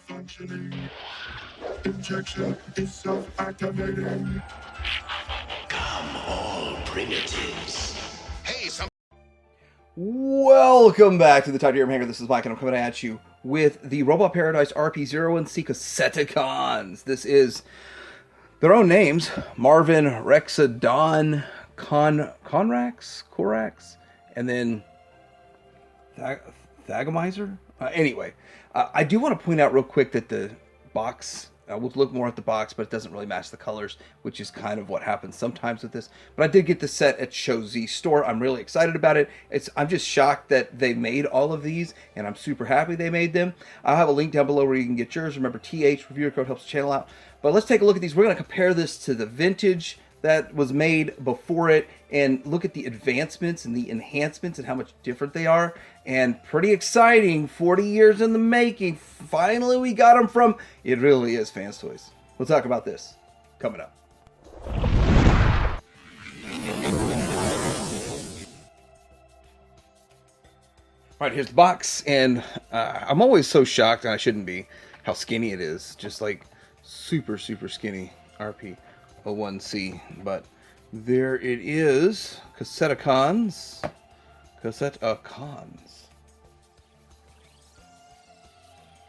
functioning. Injection is self-activating. Come all primitives. Hey, Welcome back to the Titanium Hanger. This is Mike, and I'm coming at you with the Robot Paradise RP-01C Cassettacons. This is their own names: Marvin, Rexodon, Corax, and then Thagomizer. Anyway, I do want to point out real quick that the box, we'll look more at the box, but it doesn't really match the colors, which is kind of what happens sometimes with this. But I did get the set at Show Z store. I'm really excited about it. I'm just shocked that they made all of these, and I'm super happy they made them. I'll have a link down below where you can get yours. Remember, TH reviewer code helps the channel out. But let's take a look at these. We're going to compare this to the vintage that was made before it and look at the advancements and the enhancements and how much different they are. And pretty exciting, 40 years in the making. Finally we got them from, it really is FANSTOYS. We'll talk about this coming up. All right, here's the box, and I'm always so shocked, and I shouldn't be, how skinny it is. Just like super skinny RP-01C. But there it is, Cassettacons.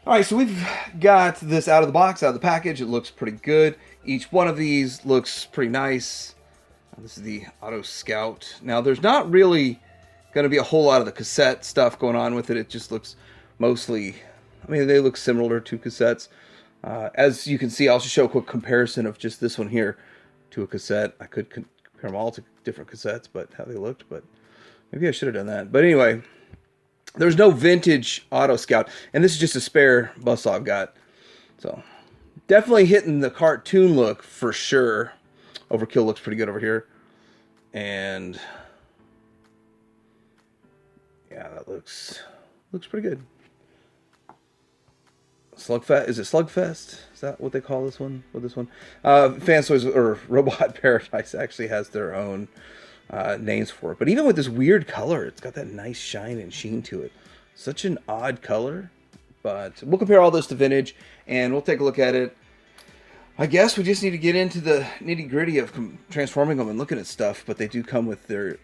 Alright, so we've got this out of the box, out of the package. It looks pretty good. Each one of these looks pretty nice. This is the Autoscout. Now, there's not really going to be a whole lot of the cassette stuff going on with it. It just looks mostly, I mean, they look similar to cassettes. As you can see, I'll just show a quick comparison of just this one here to a cassette. I could compare them all to different cassettes, but how they looked, but maybe I should have done that. But anyway, there's no vintage Autoscout, and this is just a spare Buzzsaw I've got. So, definitely hitting the cartoon look for sure. Overkill looks pretty good over here. And yeah, that looks pretty good. Slugfest, is it Slugfest? Is that what they call this one? FANSTOYS or Robot Paradise actually has their own names for it. But even with this weird color, it's got that nice shine and sheen to it. Such an odd color. But we'll compare all this to vintage, and we'll take a look at it. I guess we just need to get into the nitty-gritty of transforming them and looking at stuff. But they do come with their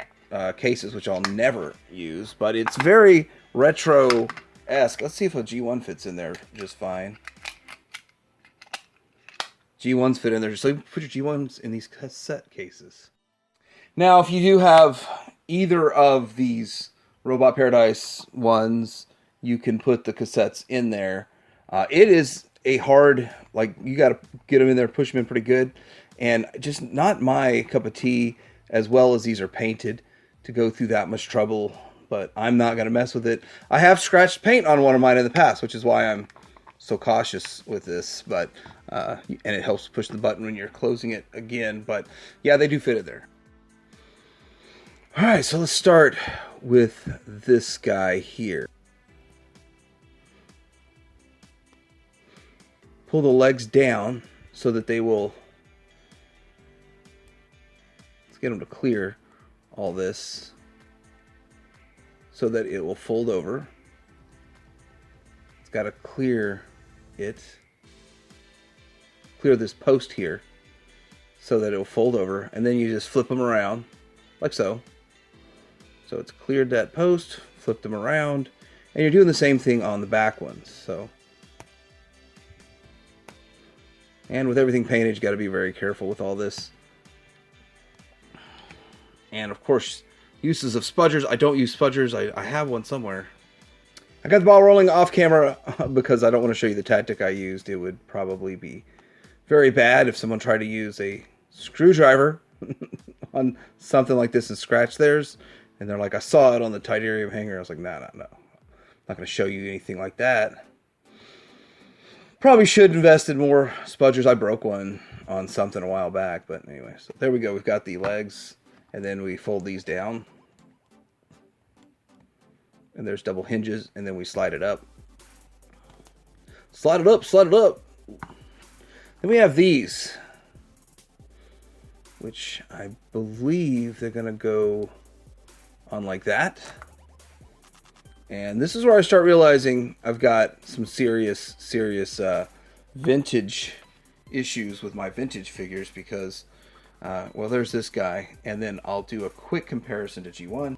cases, which I'll never use. But it's very retro-esque. Let's see if a G1 fits in there just fine. G1s fit in there. So you put your G1s in these cassette cases. Now, if you do have either of these Robot Paradise ones, you can put the cassettes in there. It is a hard, like, you got to get them in there, push them in pretty good. And just not my cup of tea, as well as these are painted, to go through that much trouble. But I'm not going to mess with it. I have scratched paint on one of mine in the past, which is why I'm so cautious with this. But and it helps push the button when you're closing it again. But yeah, they do fit in there. Alright, so let's start with this guy here. Pull the legs down so that they will, let's get them to clear all this so that it will fold over. It's got to clear this post here so that it will fold over, and then you just flip them around like so. So it's cleared that post, flip them around, and you're doing the same thing on the back ones. So, and with everything painted, you got to be very careful with all this. And of course, uses of spudgers. I don't use spudgers. I have one somewhere. I got the ball rolling off camera because I don't want to show you the tactic I used. It would probably be very bad if someone tried to use a screwdriver on something like this and scratch theirs. And they're like, I saw it on the Titanium hanger. I was like, no. I'm not going to show you anything like that. Probably should invest in more spudgers. I broke one on something a while back. But anyway, so there we go. We've got the legs. And then we fold these down. And there's double hinges. And then we slide it up. Slide it up, slide it up. Then we have these. Which I believe they're going to go on like that. And this is where I start realizing I've got some serious vintage issues with my vintage figures because, well, there's this guy, and then I'll do a quick comparison to G1.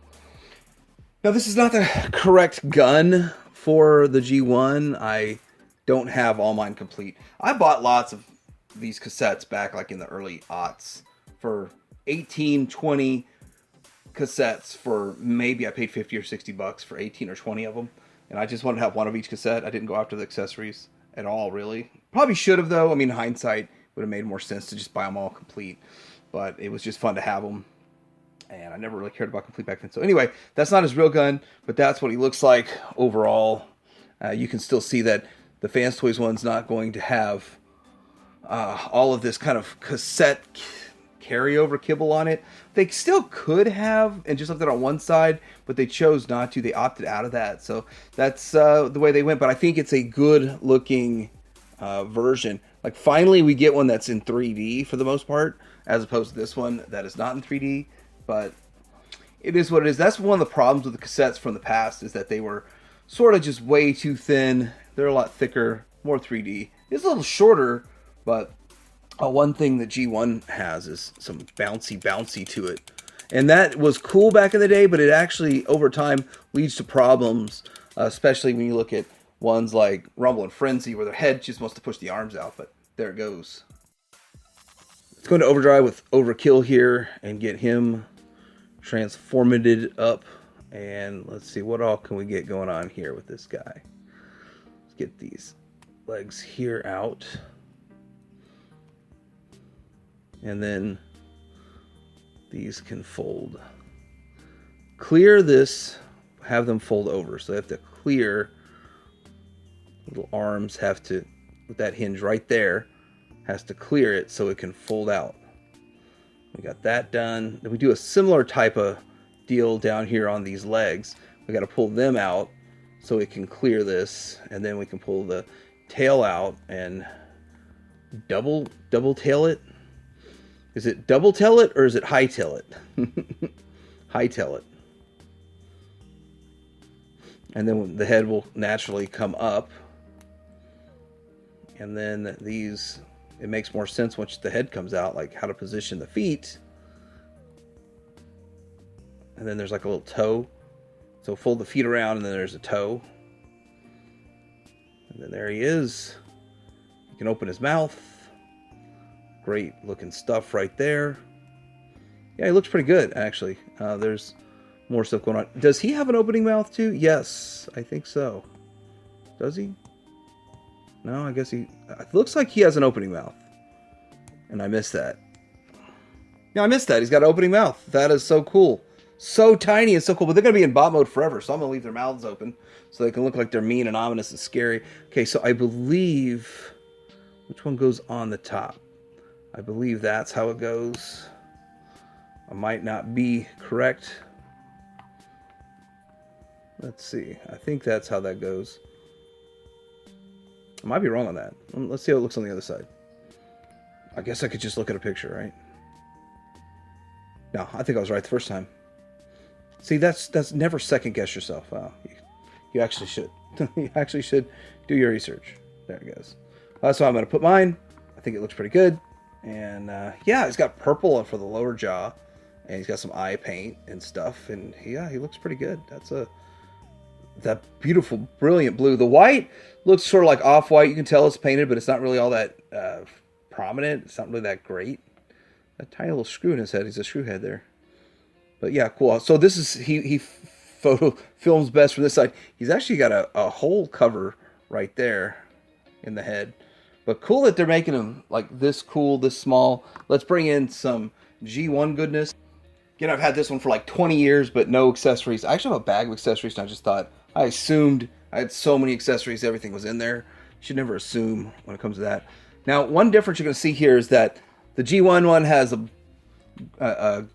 Now, this is not the correct gun for the G1. I don't have all mine complete. I bought lots of these cassettes back like in the early aughts for 18, 20 cassettes for maybe I paid 50 or 60 bucks for 18 or 20 of them. And I just wanted to have one of each cassette. I didn't go after the accessories at all, really. Probably should have, though. I mean, in hindsight, would have made more sense to just buy them all complete. But it was just fun to have them. And I never really cared about complete back then. So anyway, that's not his real gun, but that's what he looks like overall. You can still see that the FANSTOYS one's not going to have all of this kind of cassette carryover kibble on it. They still could have, and just left it on one side, but they chose not to. They opted out of that. So that's the way they went. But I think it's a good looking version. Like finally we get one that's in 3D for the most part, as opposed to this one that is not in 3D. But it is what it is. That's one of the problems with the cassettes from the past, is that they were sort of just way too thin. They're a lot thicker, more 3D. It's a little shorter, but one thing that G1 has is some bouncy to it. And that was cool back in the day, but it actually, over time, leads to problems, especially when you look at ones like Rumble and Frenzy, where their head just wants to push the arms out, but there it goes. Let's go into overdrive with Overkill here and get him transformated up. And let's see, what all can we get going on here with this guy? Let's get these legs here out. And then these can fold. Clear this, have them fold over. So they have to clear, little arms have to, with that hinge right there, has to clear it so it can fold out. We got that done. Then we do a similar type of deal down here on these legs. We got to pull them out so it can clear this, and then we can pull the tail out and double tail it. Is it double tail it or is it high tail it? High tail it. And then the head will naturally come up. And then these, it makes more sense once the head comes out, like how to position the feet. And then there's like a little toe. So fold the feet around and then there's a toe. And then there he is. You can open his mouth. Great looking stuff right there. Yeah, he looks pretty good, actually. There's more stuff going on. Does he have an opening mouth too? Yes, I think so. Does he? No, I guess he... It looks like he has an opening mouth. And I missed that. Yeah, I missed that. He's got an opening mouth. That is so cool. So tiny and so cool. But they're going to be in bot mode forever, so I'm going to leave their mouths open so they can look like they're mean and ominous and scary. Okay, so I believe... Which one goes on the top? I believe that's how it goes. I might not be correct. Let's see. I think that's how that goes. I might be wrong on that. Let's see how it looks on the other side. I guess I could just look at a picture, right? No, I think I was right the first time. See, that's never second guess yourself. Wow, you actually should. You actually should do your research. There it goes. So I'm going to put mine. I think it looks pretty good. And yeah, he's got purple for the lower jaw, and he's got some eye paint and stuff. And yeah, he looks pretty good. That's that beautiful, brilliant blue. The white looks sort of like off-white. You can tell it's painted, but it's not really all that prominent. It's not really that great. That tiny little screw in his head. He's a screw head there. But yeah, cool. So this is he photo films best from this side. He's actually got a hole cover right there in the head. But cool that they're making them like this cool, this small. Let's bring in some G1 goodness. Again, I've had this one for like 20 years, but no accessories. I actually have a bag of accessories, and I just thought, I assumed I had so many accessories, everything was in there. You should never assume when it comes to that. Now, one difference you're going to see here is that the G1 one has a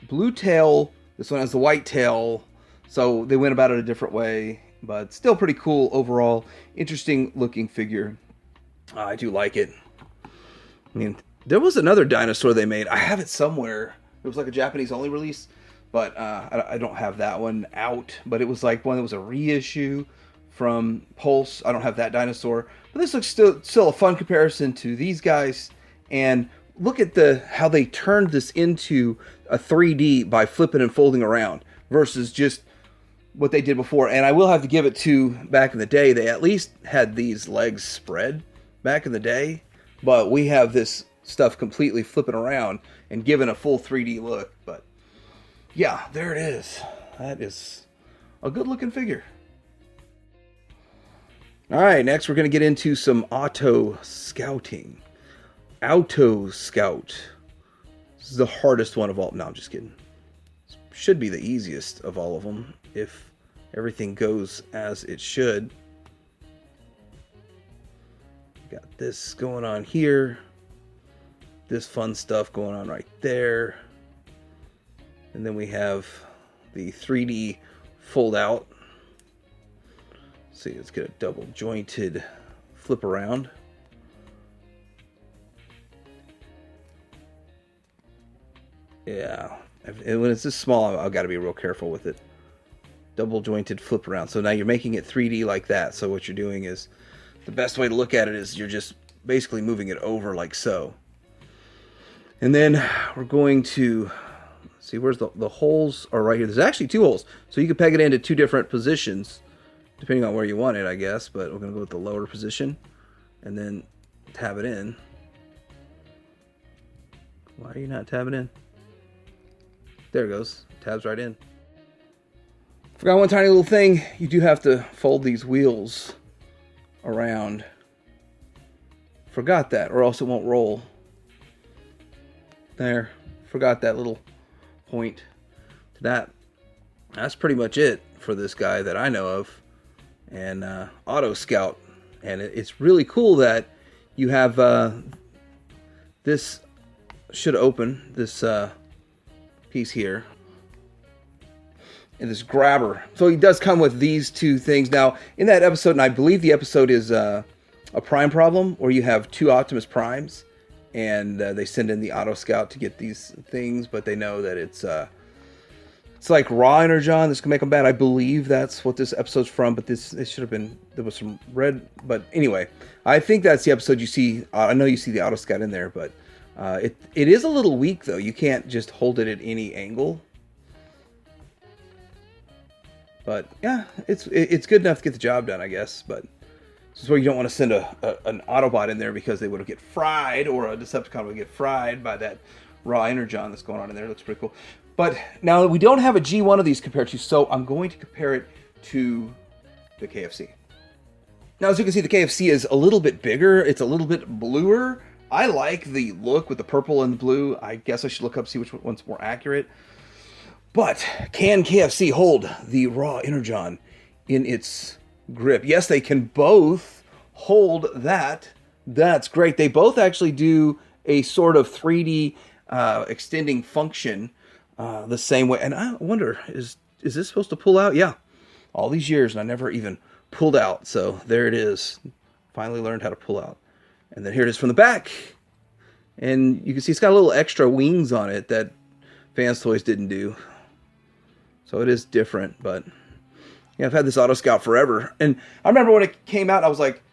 blue tail. This one has the white tail. So they went about it a different way, but still pretty cool overall. Interesting looking figure. I do like it. I mean, there was another dinosaur they made. I have it somewhere. It was like a Japanese only release. but I don't have that one out. But it was like one that was a reissue from Pulse. I don't have that dinosaur, but this looks still a fun comparison to these guys. And look at how they turned this into a 3D by flipping and folding around versus just what they did before. And I will have to give it to back in the day, they at least had these legs spread back in the day, but we have this stuff completely flipping around and giving a full 3D look. But yeah, there it is. That is a good looking figure. All right, next we're going to get into some auto scouting. Autoscout. This is the hardest one of all. No, I'm just kidding. This should be the easiest of all of them if everything goes as it should. Got this going on here. This fun stuff going on right there. And then we have the 3D fold out. See, let's get a double jointed flip around. Yeah, and when it's this small, I've got to be real careful with it. Double jointed flip around. So now you're making it 3D like that. So what you're doing is, the best way to look at it is you're just basically moving it over like so. And then we're going to see where's the holes are right here. There's actually 2 holes. So you can peg it into 2 different positions, depending on where you want it, I guess. But we're going to go with the lower position and then tab it in. Why are you not tabbing in? There it goes. Tabs right in. Forgot one tiny little thing. You do have to fold these wheels around. Forgot that, or else it won't roll. There. Forgot that little point to that. That's pretty much it for this guy that I know of. And Autoscout. And it's really cool that you have this should open, this piece here. And this grabber. So he does come with these 2 things. Now, in that episode, and I believe the episode is a prime problem, where you have 2 Optimus Primes, and they send in the Autoscout to get these things, but they know that it's like raw energon. This can make them bad. I believe that's what this episode's from, but it should have been, there was some red, but anyway, I think that's the episode you see. I know you see the Autoscout in there, but it is a little weak, though. You can't just hold it at any angle. But yeah, it's good enough to get the job done, I guess. But this is where you don't want to send an Autobot in there, because they would get fried, or a Decepticon would get fried by that raw energon that's going on in there. It looks pretty cool. But now we don't have a G1 of these compared to, so I'm going to compare it to the KFC. Now, as you can see, the KFC is a little bit bigger. It's a little bit bluer. I like the look with the purple and the blue. I guess I should look up, see which one's more accurate. But can KFC hold the raw energon in its grip? Yes, they can both hold that. That's great. They both actually do a sort of 3D extending function the same way. And I wonder, is this supposed to pull out? Yeah. All these years, and I never even pulled out. So there it is. Finally learned how to pull out. And then here it is from the back. And you can see it's got a little extra wings on it that FANSTOYS didn't do. So it is different, but yeah, I've had this Autoscout forever. And I remember when it came out, I was like,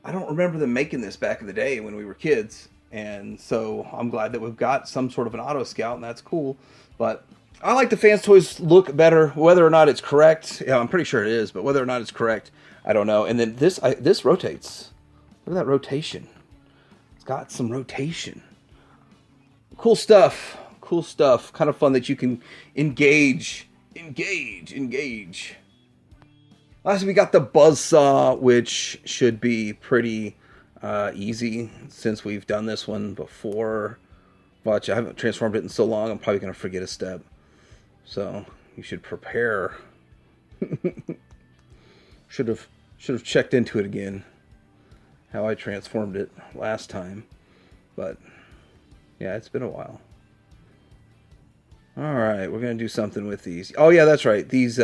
I don't remember them making this back in the day when we were kids. And so I'm glad that we've got some sort of an Autoscout, and that's cool. But I like the FANSTOYS look better, whether or not it's correct. Yeah, I'm pretty sure it is, but whether or not it's correct, I don't know. And then this rotates. Look at that rotation. It's got some rotation. Cool stuff. Cool stuff. Kind of fun that you can engage. Lastly, we got the Buzzsaw, which should be pretty easy since we've done this one before. Watch, I haven't transformed it in so long, I'm probably going to forget a step. So, you should prepare. Should have checked into it again, how I transformed it last time. But, yeah, it's been a while. Alright, we're going to do something with these. Oh, yeah, that's right. These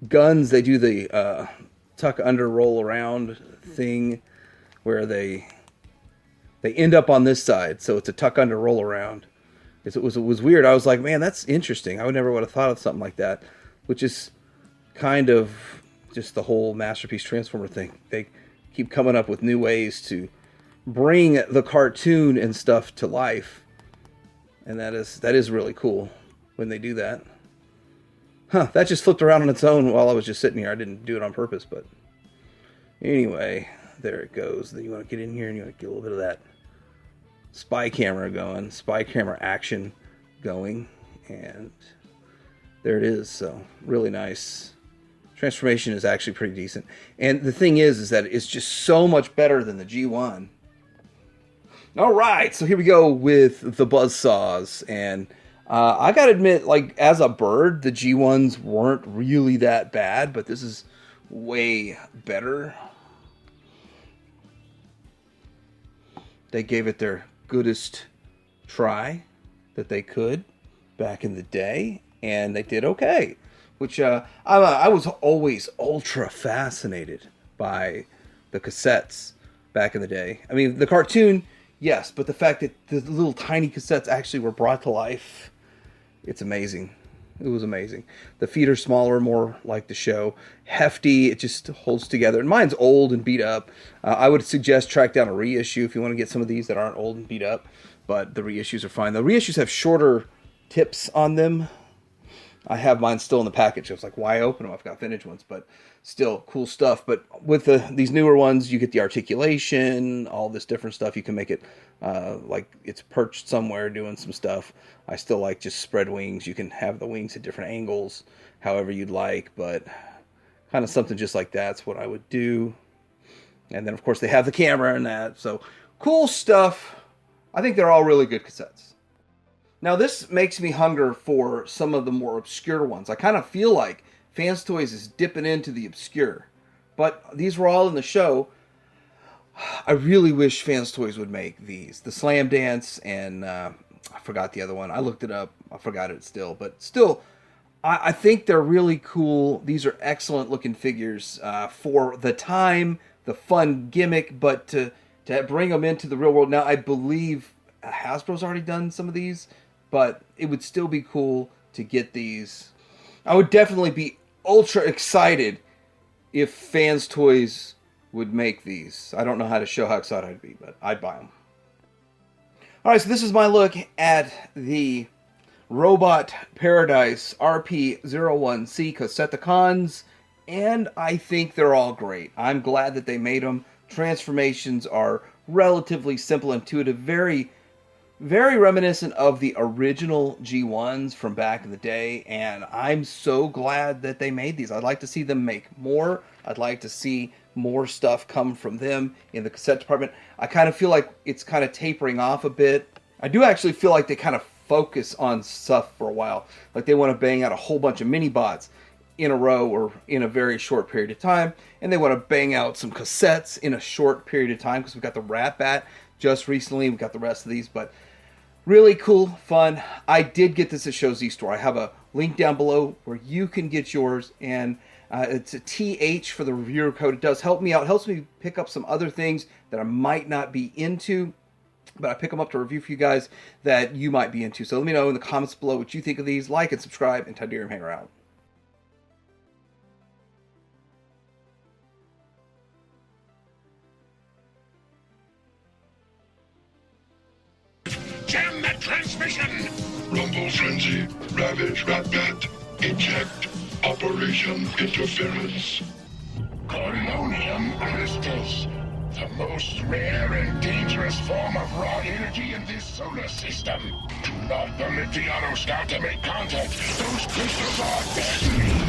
guns, they do the tuck under roll around thing where they end up on this side. So it's a tuck under roll around. It was weird. I was like, man, that's interesting. I would never would have thought of something like that, which is kind of just the whole Masterpiece Transformer thing. They keep coming up with new ways to bring the cartoon and stuff to life, and that is really cool when they do that. Huh, that just flipped around on its own while I was just sitting here. I didn't do it on purpose, but anyway, there it goes. Then you want to get in here and you want to get a little bit of that spy camera going, spy camera action going, and there it is. So really nice. Transformation is actually pretty decent, and the thing is that it's just so much better than the G1. All right, so here we go with the Buzzsaws, and I gotta admit, like, as a bird, the G1s weren't really that bad, but this is way better. They gave it their goodest try that they could back in the day, and they did okay. Which I was always ultra fascinated by the cassettes back in the day. I mean, the cartoon, yes, but the fact that the little tiny cassettes actually were brought to life, it's amazing. It was amazing. The feet are smaller, more like the show. Hefty, it just holds together. And mine's old and beat up. I would suggest track down a reissue if you want to get some of these that aren't old and beat up. But the reissues are fine. The reissues have shorter tips on them. I have mine still in the package. I was like, why open them? I've got vintage ones, but still cool stuff. But with these newer ones, you get the articulation, all this different stuff. You can make it like it's perched somewhere doing some stuff. I still like just spread wings. You can have the wings at different angles, however you'd like, but kind of something just like that's what I would do. And then, of course, they have the camera and that. So cool stuff. I think they're all really good cassettes. Now, this makes me hunger for some of the more obscure ones. I kind of feel like FANSTOYS is dipping into the obscure. But these were all in the show. I really wish FANSTOYS would make these. The Slam Dance and I forgot the other one. I looked it up. I forgot it still. But still, I think they're really cool. These are excellent looking figures for the time, the fun gimmick, but to bring them into the real world. Now, I believe Hasbro's already done some of these, but it would still be cool to get these. I would definitely be ultra excited if FANSTOYS would make these. I don't know how to show how excited I'd be, but I'd buy them. Alright, so this is my look at the Robot Paradise RP-01C Cassettacons, and I think they're all great. I'm glad that they made them. Transformations are relatively simple, intuitive, very reminiscent of the original G1s from back in the day, and I'm so glad that they made these. I'd like to see them make more. I'd like to see more stuff come from them in the cassette department. I kind of feel like it's kind of tapering off a bit. I do actually feel like they kind of focus on stuff for a while. Like they want to bang out a whole bunch of mini-bots in a row or in a very short period of time, and they want to bang out some cassettes in a short period of time, because we've got the Rat Bat just recently. We've got the rest of these, but really cool, fun. I did get this at Show Z Store. I have a link down below where you can get yours, and it's a TH for the reviewer code. It does help me out. It helps me pick up some other things that I might not be into, but I pick them up to review for you guys that you might be into. So let me know in the comments below what you think of these. Like and subscribe, and Tydirium Hanger out. Jam that transmission! Rumble Frenzy, Ravage Rat Bat, Eject, Operation Interference. Coronium crystals. The most rare and dangerous form of raw energy in this solar system. Do not permit the Autoscout to make contact. Those crystals are deadly.